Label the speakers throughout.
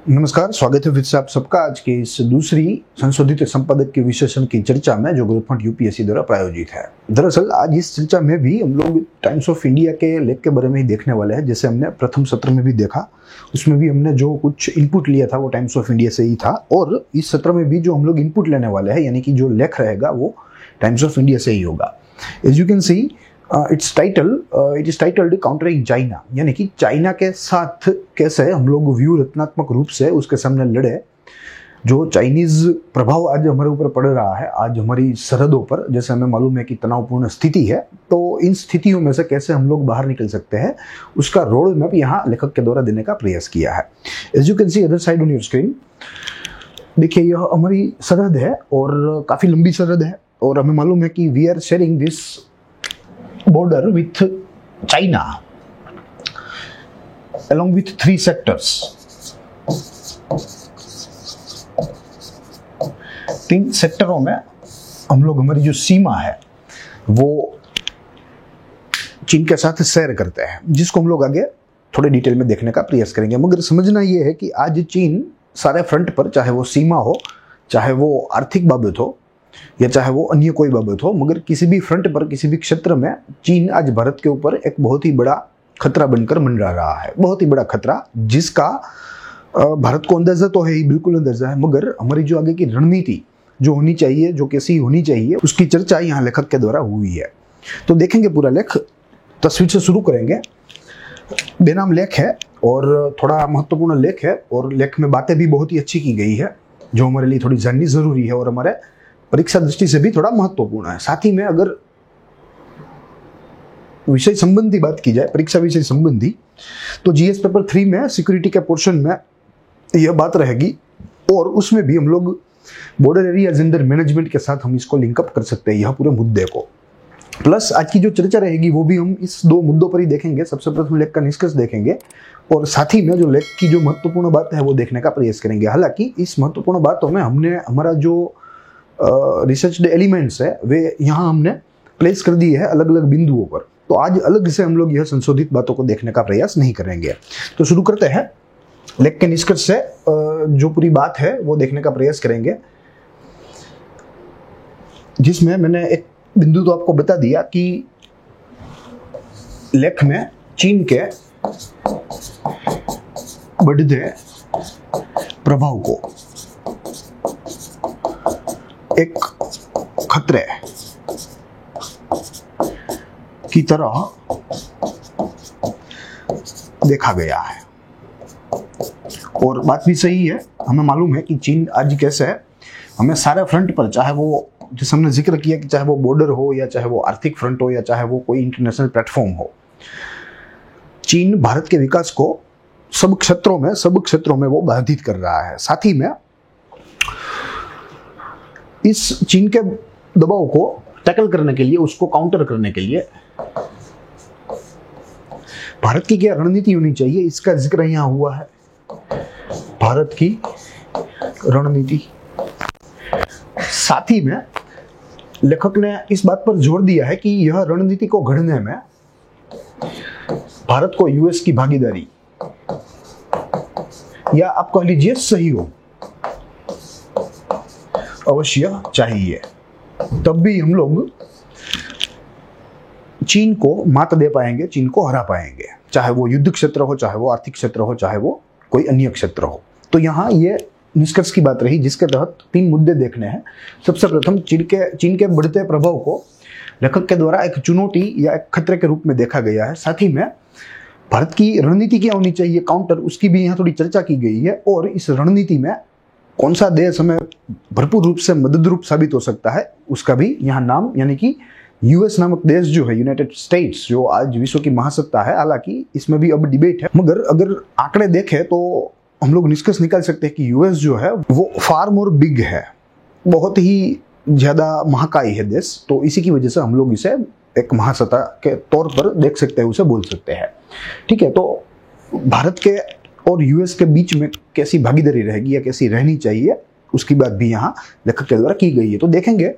Speaker 1: नमस्कार, स्वागत है फिर से आप सबका आज के इस दूसरी संशोधित संपादक के विश्लेषण की चर्चा में जो ग्रोथ फंड यूपीएससी द्वारा प्रायोजित है। दरअसल आज इस चर्चा में भी हम लोग टाइम्स ऑफ इंडिया के लेख के बारे में ही देखने वाले हैं। जैसे हमने प्रथम सत्र में भी देखा, उसमें भी हमने जो कुछ इनपुट लिया था वो टाइम्स ऑफ इंडिया से ही था, और इस सत्र में भी जो हम लोग इनपुट लेने वाले हैं यानी कि जो लेख रहेगा वो टाइम्स ऑफ इंडिया से ही होगा। As you can see it is titled countering China, यानी कि चाइना के साथ कैसे हम लोग व्यूहात्मक रूप से उसके सामने लड़े। जो चाइनीज प्रभाव आज हमारे ऊपर पड़ रहा है, आज हमारी सरहदों पर, जैसे हमें मालूम है कि तनावपूर्ण स्थिति है, तो इन स्थितियों में से कैसे हम लोग बाहर निकल सकते हैं उसका रोड मैप यहाँ लेखक के द्वारा देने का प्रयास किया है। As you can see other side on your screen, देखिए यह हमारी सरहद है और काफी लंबी सरहद है, और हमें मालूम है कि we are sharing this border with China along with 3 sectors। 3 सेक्टरों में हम लोग हमारी जो सीमा है वो चीन के साथ शेयर करते हैं, जिसको हम लोग आगे थोड़े डिटेल में देखने का प्रयास करेंगे। मगर समझना ये है कि आज चीन सारे फ्रंट पर, चाहे वो सीमा हो, चाहे वो आर्थिक बाबत हो, या चाहे वो अन्य कोई बाबत हो, मगर किसी भी फ्रंट पर, किसी भी क्षेत्र में चीन आज भारत के ऊपर एक बहुत ही बड़ा खतरा बनकर मंडरा रहा है। बहुत ही बड़ा खतरा, जिसका भारत को अंदाजा तो है ही, बिल्कुल अंदाजा है, मगर हमारी जो आगे की रणनीति जो होनी चाहिए, जो कैसी होनी चाहिए, उसकी चर्चा यहाँ लेखक के द्वारा हुई है। तो देखेंगे पूरा लेख, तस्वीर से शुरू करेंगे। बेनाम लेख है और थोड़ा महत्वपूर्ण लेख है, और लेख में बातें भी बहुत ही अच्छी की गई है जो हमारे लिए थोड़ी जाननी जरूरी है और हमारे परीक्षा दृष्टि से भी थोड़ा महत्वपूर्ण है। साथ ही में अगर विषय संबंधी बात की जाए, परीक्षा विषय संबंधी, तो जीएस पेपर 3 में सिक्योरिटी के पोर्शन में यह बात रहेगी, और उसमें भी हम लोग बॉर्डर एरिया जेंडर मैनेजमेंट के साथ हम इसको लिंकअप कर सकते हैं, यह पूरे मुद्दे को। प्लस आज की जो चर्चा रहेगी वो भी हम इस 2 मुद्दों पर ही देखेंगे। सबसे प्रथम लेख का निष्कर्ष देखेंगे, और साथ ही में जो लेख की जो महत्वपूर्ण बात है वो देखने का प्रयास करेंगे। हालांकि इस महत्वपूर्ण बातों में हमने हमारा जो रिसर्च एलिमेंट्स है वे यहाँ हमने प्लेस कर दिए हैं अलग अलग बिंदुओं पर, तो आज अलग से हम लोग यह संशोधित बातों को देखने का प्रयास नहीं करेंगे। तो शुरू करते हैं लेख के निष्कर्ष से, जो पूरी बात है वो देखने का प्रयास करेंगे, जिसमें मैंने एक बिंदु तो आपको बता दिया कि लेख में चीन के बढ़ते प्रभाव को एक खतरे की तरह देखा गया है, और बात भी सही है। हमें मालूम है कि चीन आज कैसे है, हमें सारे फ्रंट पर, चाहे वो जैसे हमने जिक्र किया कि चाहे वो बॉर्डर हो, या चाहे वो आर्थिक फ्रंट हो, या चाहे वो कोई इंटरनेशनल प्लेटफॉर्म हो, चीन भारत के विकास को सब क्षेत्रों में वो बाधित कर रहा है। साथ ही में इस चीन के दबाव को टैकल करने के लिए, उसको काउंटर करने के लिए भारत की क्या रणनीति होनी चाहिए, इसका जिक्र यहां हुआ है। भारत की रणनीति, साथ ही में लेखक ने इस बात पर जोर दिया है कि यह रणनीति को घड़ने में भारत को यूएस की भागीदारी, या आप कह लीजिए सहयोग, अवश्य चाहिए। तब भी हम लोग चीन को मात दे पाएंगे, चीन को हरा पाएंगे, चाहे वो युद्ध क्षेत्र हो, चाहे वो आर्थिक क्षेत्र हो, चाहे वो कोई अन्य क्षेत्र हो। तो यहाँ ये निष्कर्ष की बात रही, जिसके तहत 3 मुद्दे देखने हैं। सबसे प्रथम चीन के बढ़ते प्रभाव को लेखक के द्वारा एक चुनौती या एक खतरे के रूप में देखा गया है। साथ ही में भारत की रणनीति क्या होनी चाहिए काउंटर, उसकी भी यहाँ थोड़ी चर्चा की गई है, और इस रणनीति में कौन सा देश हमें भरपूर रूप से मददरूप साबित हो सकता है उसका भी यहाँ नाम, यानी कि यूएस नामक देश जो है, यूनाइटेड स्टेट्स, जो आज विश्व की महासत्ता है। हालांकि इसमें भी अब डिबेट है, मगर अगर आंकड़े देखें तो हम लोग निष्कर्ष निकाल सकते हैं कि यूएस जो है वो फार मोर बिग है, बहुत ही ज्यादा महाकाय है देश। तो इसी की वजह से हम लोग इसे एक महासत्ता के तौर पर देख सकते हैं, उसे बोल सकते हैं। ठीक है, तो भारत के और यूएस के बीच में कैसी भागीदारी रहेगी या कैसी रहनी चाहिए, उसकी बात भी यहाँ लेखक के द्वारा की गई है। तो देखेंगे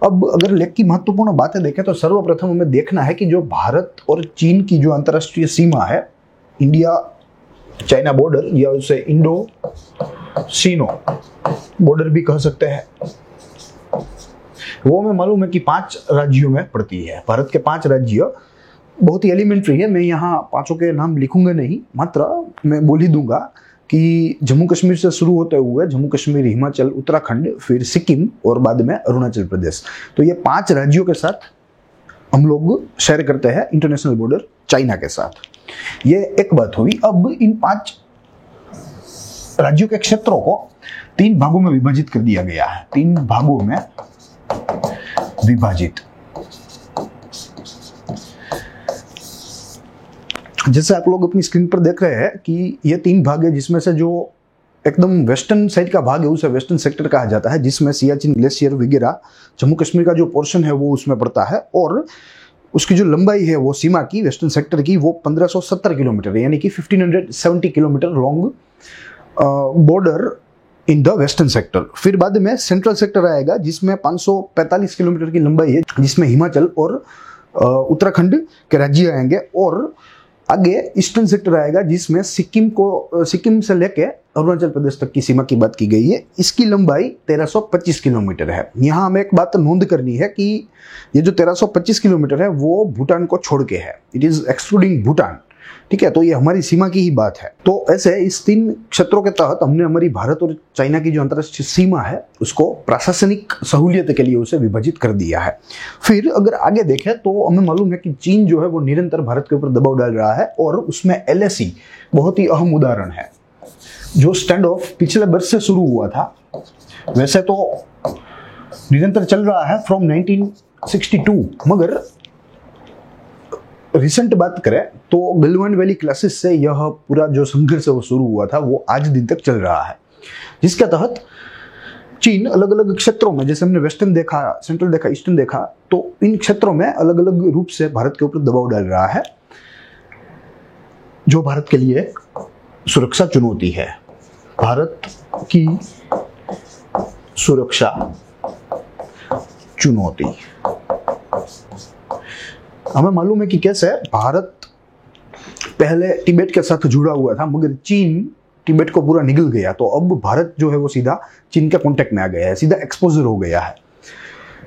Speaker 1: अब अगर लेख की महत्वपूर्ण बातें देखें तो सर्वप्रथम हमें देखना है कि जो भारत और चीन की जो अंतर्राष्ट्रीय सीमा है, इंडिया चाइना बॉर्डर या उसे इंडो सीनो बॉर्डर भी कह सकते हैं, वो हमें मालूम है कि 5 राज्यों में पड़ती है। भारत के 5 राज्य बहुत ही एलिमेंट्री है, मैं यहाँ 5 के नाम लिखूंगा नहीं, मात्र मैं बोल ही दूंगा कि जम्मू कश्मीर से शुरू होते हुए जम्मू कश्मीर, हिमाचल, उत्तराखंड, फिर सिक्किम और बाद में अरुणाचल प्रदेश। तो ये 5 राज्यों के साथ हम लोग शेयर करते हैं इंटरनेशनल बॉर्डर चाइना के साथ। ये एक बात हुई। अब इन 5 राज्यों के क्षेत्रों को 3 भागों में विभाजित कर दिया गया है। 3 भागों में विभाजित। जैसे आप लोग अपनी स्क्रीन पर देख रहे हैं कि ये 3 भाग है, जिसमें से जो एकदम वेस्टर्न साइड का भाग है उसे वेस्टर्न सेक्टर कहा जाता है, जिसमें सियाचिन ग्लेशियर वगैरह जम्मू कश्मीर का जो पोर्शन है वो उसमें पड़ता है। और उसकी जो लंबाई है वो सीमा की, वेस्टर्न सेक्टर की, वो 1570 किलोमीटर, यानी कि 1570 kilometre long border in the western sector. फिर बाद में सेंट्रल सेक्टर आएगा जिसमें 545 किलोमीटर की लंबाई है, जिसमें हिमाचल और उत्तराखंड के राज्य आएंगे। और आगे ईस्टर्न सेक्टर आएगा जिसमें सिक्किम से लेके अरुणाचल प्रदेश तक की सीमा की बात की गई है। इसकी लंबाई 1325 किलोमीटर है। यहाँ हमें एक बात नोंद करनी है कि ये जो 1325 किलोमीटर है वो भूटान को छोड़ के है, इट इज एक्सक्लूडिंग भूटान। ठीक है, तो ये हमारी सीमा की ही बात है। तो ऐसे इस 3 क्षेत्रों के तहत हमने हमारी भारत और चाइना की जो अंतर्राष्ट्रीय सीमा है उसको प्रशासनिक सहूलियत के लिए उसे विभाजित कर दिया है। फिर अगर आगे देखें तो हमें मालूम है कि चीन जो है वो निरंतर भारत के ऊपर दबाव डाल रहा है, और उसमें LAC बहुत ही अहम उदाहरण है। जो स्टैंड ऑफ पिछले वर्ष से शुरू हुआ था, वैसे तो निरंतर चल रहा है फ्रॉम 1962, मगर रिसेंट बात करें तो गलवान वैली क्लासेस से यह पूरा जो संघर्ष है वो शुरू हुआ था, वो आज दिन तक चल रहा है, जिसके तहत चीन अलग अलग क्षेत्रों में, जैसे हमने वेस्टर्न देखा, सेंट्रल देखा, ईस्टर्न देखा, तो इन क्षेत्रों में अलग अलग रूप से भारत के ऊपर दबाव डाल रहा है, जो भारत के लिए सुरक्षा चुनौती है। भारत की सुरक्षा चुनौती। हमें मालूम है कि कैसे भारत पहले तिब्बत के साथ जुड़ा हुआ था, मगर चीन तिब्बत को पूरा निगल गया। तो अब भारत जो है वो सीधा चीन के कांटेक्ट में आ गया है, सीधा एक्सपोजर हो गया है।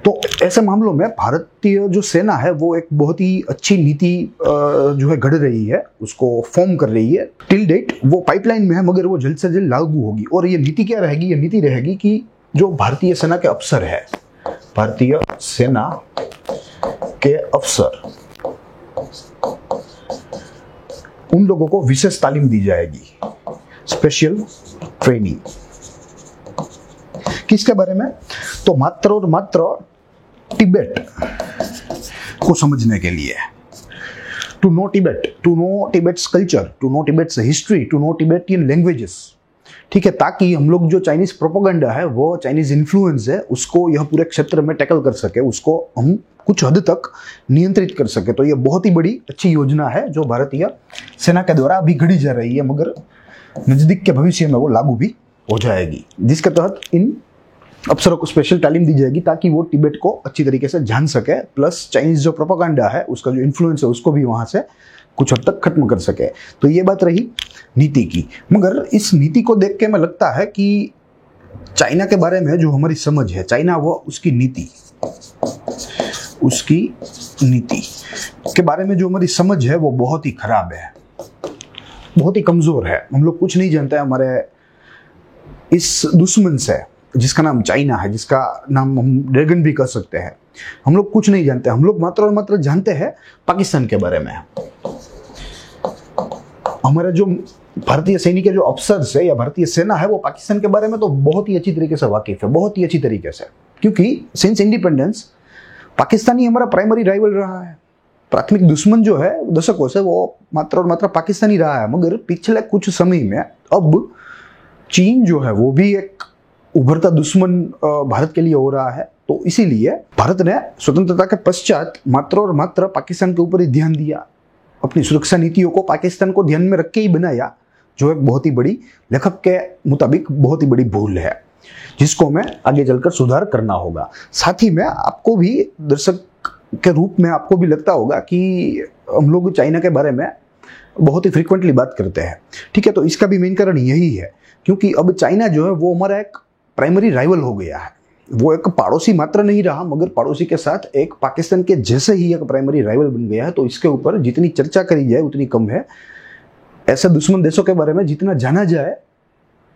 Speaker 1: तो ऐसे मामलों में भारतीय जो सेना है वो एक बहुत ही अच्छी नीति जो है घड़ रही है, उसको फॉर्म कर रही है। टिल डेट वो पाइपलाइन में है, मगर वो जल्द से जल्द लागू होगी। और ये नीति क्या रहेगी? ये नीति रहेगी कि जो भारतीय सेना के अफसर है, भारतीय सेना के अफसर, उन लोगों को विशेष तालीम दी जाएगी, स्पेशल ट्रेनिंग। किसके बारे में? तो मात्र और मात्र तिब्बत को समझने के लिए, to know Tibet, to know Tibet's culture, to know Tibet's history, to know Tibetan languages. ठीक है, ताकि हम लोग जो चाइनीज प्रोपेगेंडा है, वो चाइनीज इन्फ्लुएंस है, उसको यह पूरे क्षेत्र में टैकल कर सके, उसको हम कुछ हद तक नियंत्रित कर सके। तो यह बहुत ही बड़ी अच्छी योजना है जो भारतीय सेना के द्वारा अभी घड़ी जा रही है, मगर नजदीक के भविष्य में वो लागू भी हो जाएगी, जिसके तहत इन अफसरों को स्पेशल तालीम दी जाएगी ताकि वो तिब्बत को अच्छी तरीके से जान सके, प्लस चाइनीज जो प्रोपेगेंडा है, उसका जो इन्फ्लुएंस है, उसको भी वहां से कुछ हद तक खत्म कर सके। तो ये बात रही नीति की। मगर इस नीति को देख के मैं लगता है कि चाइना के बारे में जो हमारी समझ है, चाइना वो उसकी नीति के बारे में जो हमारी समझ है वो बहुत ही खराब है, बहुत ही कमजोर है। हम लोग कुछ नहीं जानते हमारे इस दुश्मन से, जिसका नाम चाइना है, जिसका नाम हम ड्रैगन भी कह सकते हैं। हम लोग कुछ नहीं जानते। हम लोग मात्र और मात्र जानते हैं पाकिस्तान के बारे में। हमारे जो भारतीय सैनिक जो अफसर है या भारतीय सेना है, वो पाकिस्तान के बारे में तो बहुत ही अच्छी तरीके से वाकिफ है, बहुत ही अच्छी तरीके से, क्योंकि सिंस इंडिपेंडेंस पाकिस्तान ही हमारा प्राइमरी राइवल रहा है। प्राथमिक दुश्मन जो है दशकों से वो मात्र और मात्र पाकिस्तान ही रहा है। मगर पिछले कुछ समय में अब चीन जो है वो भी एक उभरता दुश्मन भारत के लिए हो रहा है। तो इसीलिए भारत ने स्वतंत्रता के पश्चात मात्र और मात्र पाकिस्तान के ऊपर ही ध्यान दिया, अपनी सुरक्षा नीतियों को पाकिस्तान को ध्यान में रख के ही बनाया, जो एक बहुत ही बड़ी, लेखक के मुताबिक बहुत ही बड़ी भूल है, जिसको हमें आगे चलकर सुधार करना होगा। साथ ही में आपको भी दर्शक के रूप में आपको भी लगता होगा कि हम लोग चाइना के बारे में बहुत ही फ्रीक्वेंटली बात करते हैं। ठीक है, तो इसका भी मेन कारण यही है, क्योंकि अब चाइना जो है वो हमारा एक प्राइमरी राइवल हो गया है। वो एक पड़ोसी मात्र नहीं रहा, मगर पड़ोसी के साथ एक पाकिस्तान के जैसे ही एक प्राइमरी राइवल बन गया है। तो इसके ऊपर जितनी चर्चा करी जाए उतनी कम है। ऐसे दुश्मन देशों के बारे में जितना जाना जाए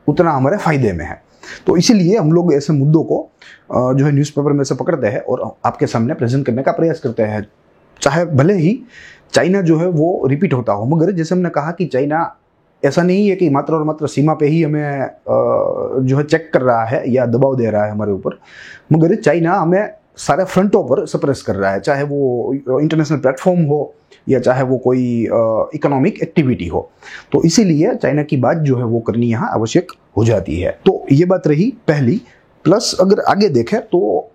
Speaker 1: उतना हमारे फायदे में है। तो इसीलिए हम लोग ऐसे मुद्दों को जो है न्यूज़पेपर में से पकड़ते हैं और आपके सामने प्रेजेंट करने का प्रयास करते हैं, चाहे भले ही चाइना जो है वो रिपीट होता हो। मगर जैसे हमने कहा कि चाइना ऐसा नहीं है कि मात्र और मात्र सीमा पे ही हमें जो है चेक कर रहा है या दबाव दे रहा है हमारे ऊपर, मगर चाइना हमें सारे फ्रंटों पर सप्रेस कर रहा है, चाहे वो इंटरनेशनल प्लेटफॉर्म हो या चाहे वो कोई इकोनॉमिक एक्टिविटी हो। तो इसीलिए चाइना की बात जो है वो करनी यहाँ आवश्यक हो जाती है। तो ये बात रही पहली। प्लस अगर आगे देखें तो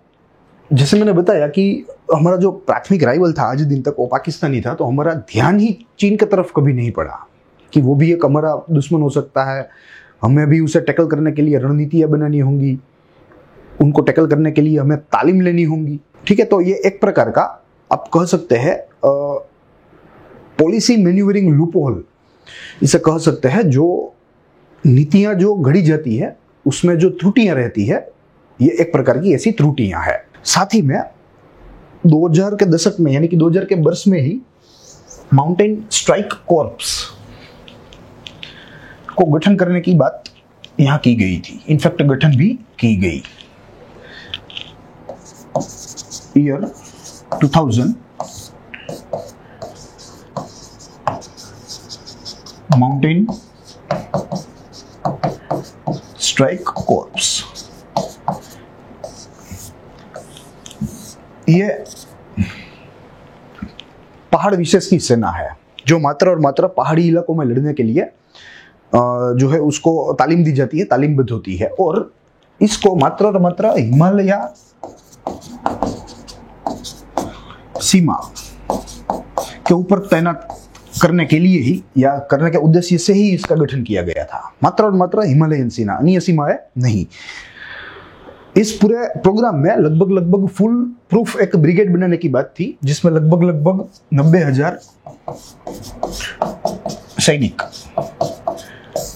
Speaker 1: जैसे मैंने बताया कि हमारा जो प्राथमिक राइवल था आज दिन तक वो पाकिस्तानी था, तो हमारा ध्यान ही चीन की तरफ कभी नहीं पड़ा कि वो भी एक हमारा दुश्मन हो सकता है। हमें भी उसे टैकल करने के लिए रणनीतियाँ बनानी होंगी, उनको टैकल करने के लिए हमें तालीम लेनी होंगी। ठीक है, तो ये एक प्रकार का आप कह सकते हैं पॉलिसी मैन्यूवरिंग लूपहोल इसे कह सकते हैं। जो नीतियां जो घड़ी जाती है उसमें जो त्रुटियां रहती है, ये एक प्रकार की ऐसी त्रुटियां हैं। साथ ही में 2000 के दशक में यानी कि 2000 के वर्ष में ही माउंटेन स्ट्राइक कॉर्प्स को गठन करने की बात यहां की गई थी। इनफैक्ट गठन भी की गई। ईयर 2000 माउंटेन स्ट्राइक कॉर्प्स, ये पहाड़ विशेष की सेना है जो मात्र और मात्र पहाड़ी इलाकों में लड़ने के लिए जो है उसको तालीम दी जाती है, तालीमबद्ध होती है। और इसको मात्र और मात्र हिमालय सीमा के ऊपर तैनात करने के लिए ही या करने के उद्देश्य से ही इसका गठन किया गया था। मात्र और मात्र हिमालयन सेना, अन्य सीमाएं नहीं। इस पूरे प्रोग्राम में लगभग फुल प्रूफ एक ब्रिगेड बनाने की बात थी, जिसमें लगभग 90,000 सैनिक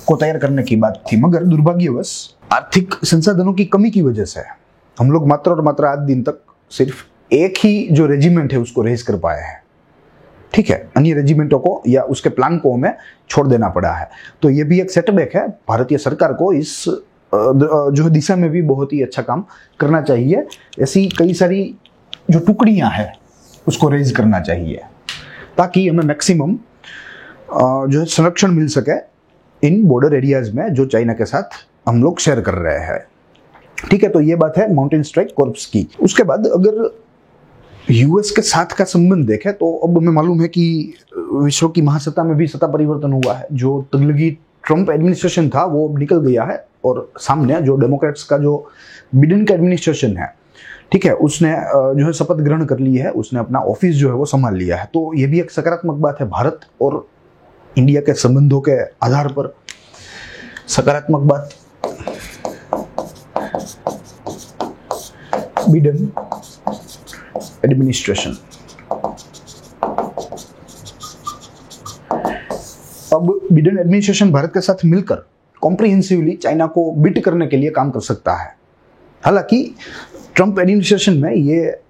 Speaker 1: को तैयार करने की बात थी। मगर दुर्भाग्यवश आर्थिक संसाधनों की कमी की वजह से हम लोग मात्र और मात्र आज दिन तक सिर्फ एक ही जो रेजिमेंट है उसको रेज कर पाए हैं। ठीक है, अन्य रेजिमेंटों को या उसके प्लान को हमें छोड़ देना पड़ा है। तो ये भी एक सेटबैक है। भारतीय सरकार को इस जो दिशा में भी बहुत ही अच्छा काम करना चाहिए। ऐसी कई सारी जो टुकड़ियां हैं उसको रेज करना चाहिए ताकि हमें मैक्सिमम जो है संरक्षण मिल सके इन बॉर्डर एरियाज में जो चाइना के साथ हम लोग शेयर कर रहे हैं। ठीक है, तो ये बात है माउंटेन स्ट्राइक कॉर्प्स की। उसके बाद अगर यूएस के साथ का संबंध देखें तो अब हमें मालूम है कि विश्व की महासत्ता में भी सत्ता परिवर्तन हुआ है। जो तगलगी ट्रंप एडमिनिस्ट्रेशन था वो अब निकल गया है और सामने जो डेमोक्रेट्स का जो बिडेन का एडमिनिस्ट्रेशन है, ठीक है, उसने जो है शपथ ग्रहण कर ली है, उसने अपना ऑफिस जो है वो संभाल लिया है। तो ये भी एक सकारात्मक बात है। भारत और इंडिया के संबंधों के आधार पर सकारात्मक बात। बिडेन एडमिनिस्ट्रेशन अब बिडेन एडमिनिस्ट्रेशन भारत के साथ मिलकर कॉम्प्रिहेंसिवली चाइना को बीट करने के लिए काम कर सकता है। हालांकि ट्रंप एडमिनिस्ट्रेशन में ये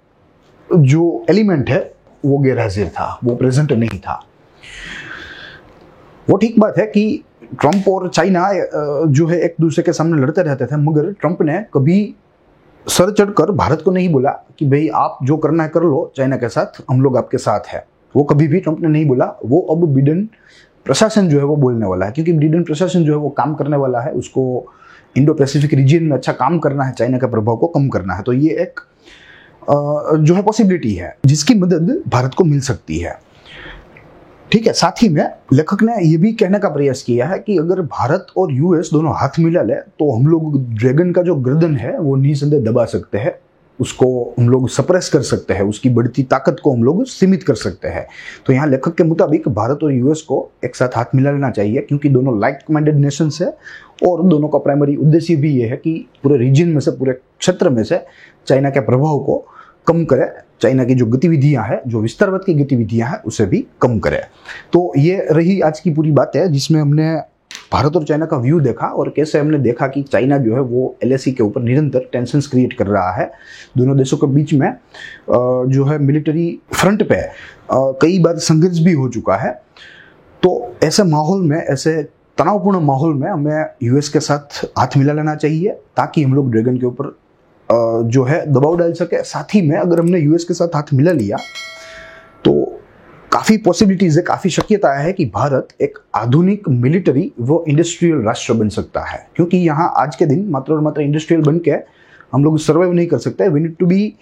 Speaker 1: जो एलिमेंट है वो गैरहाजिर था, वो प्रेजेंट नहीं था। वो ठीक बात है कि ट्रंप और चाइना जो है एक दूसरे के सामने लड़ते रहते थे, मगर ट्रंप ने कभी सर चढ़कर भारत को नहीं बोला कि भाई आप जो करना है कर लो, चाइना के साथ हम लोग आपके साथ है। वो कभी भी ट्रंप ने नहीं बोला। वो अब बिडेन प्रशासन जो है वो बोलने वाला है, क्योंकि बिडेन प्रशासन जो है वो काम करने वाला है। उसको इंडो पैसिफिक रीजन में अच्छा काम करना है, चाइना के प्रभाव को कम करना है। तो ये एक जो है पॉसिबिलिटी है जिसकी मदद भारत को मिल सकती है। ठीक है, साथ ही में लेखक ने यह भी कहने का प्रयास किया है कि अगर भारत और यूएस दोनों हाथ मिला ले तो हम लोग ड्रैगन का जो गर्दन है वो निसंदेह दबा सकते हैं, उसको हम लोग सप्रेस कर सकते हैं, उसकी बढ़ती ताकत को हम लोग सीमित कर सकते हैं। तो यहाँ लेखक के मुताबिक भारत और यूएस को एक साथ हाथ मिला लेना चाहिए, क्योंकि दोनों लाइक माइंडेड नेशंस है और दोनों का प्राइमरी उद्देश्य भी ये है कि पूरे रीजन में से, पूरे क्षेत्र में से चाइना के प्रभाव को कम करे, चाइना की जो गतिविधियां हैं, जो विस्तारवाद की गतिविधियां हैं, उसे भी कम करे। तो ये रही आज की पूरी बात है, जिसमें हमने भारत और चाइना का व्यू देखा और कैसे हमने देखा कि चाइना जो है वो LAC के ऊपर निरंतर टेंशन्स क्रिएट कर रहा है। दोनों देशों के बीच में जो है मिलिट्री फ्रंट पे कई बार संघर्ष भी हो चुका है। तो ऐसे माहौल में, ऐसे तनावपूर्ण माहौल में हमें US के साथ हाथ मिला लेना चाहिए, ताकि हम लोग ड्रैगन के ऊपर जो है दबाव डाल सके। साथ ही में अगर हमने US के साथ हाथ मिला लिया तो काफ़ी पॉसिबिलिटीज है, काफ़ी शक्यता है कि भारत एक आधुनिक मिलिट्री व इंडस्ट्रियल राष्ट्र बन सकता है। क्योंकि यहाँ आज के दिन मात्र और मात्र इंडस्ट्रियल बन के हम लोग सर्वाइव नहीं कर सकते। We need to be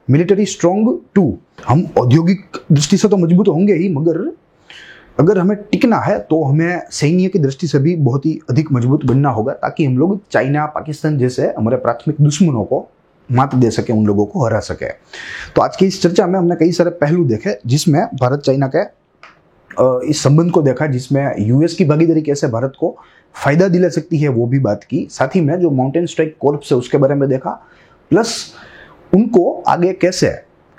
Speaker 1: military strong too. हम औद्योगिक दृष्टि से तो मजबूत होंगे ही, मगर अगर हमें टिकना है तो हमें सैन्य की दृष्टि से भी बहुत ही अधिक मजबूत बनना होगा, ताकि हम लोग चाइना, पाकिस्तान जैसे हमारे प्राथमिक दुश्मनों को मात दे सके, उन लोगों को हरा सके। तो आज की इस चर्चा में हमने कई सारे पहलू देखे, जिसमें भारत चाइना के इस संबंध को देखा, जिसमें US की भागीदारी कैसे भारत को फायदा दिला सकती है वो भी बात की। साथ ही में जो माउंटेन स्ट्राइक कॉर्प्स है उसके बारे में देखा, प्लस उनको आगे कैसे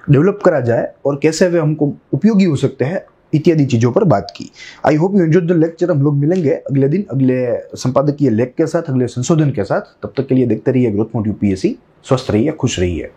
Speaker 1: डेवलप करा जाए और कैसे वे हमको उपयोगी हो सकते हैं, इत्यादि चीजों पर बात की। I hope you enjoyed the lecture. हम लोग मिलेंगे अगले दिन अगले संपादकीय लेख के साथ, अगले संशोधन के साथ। तब तक के लिए देखते रहिए ग्रोथ मोड UPSC। स्वस्थ रहिए, खुश रहिए।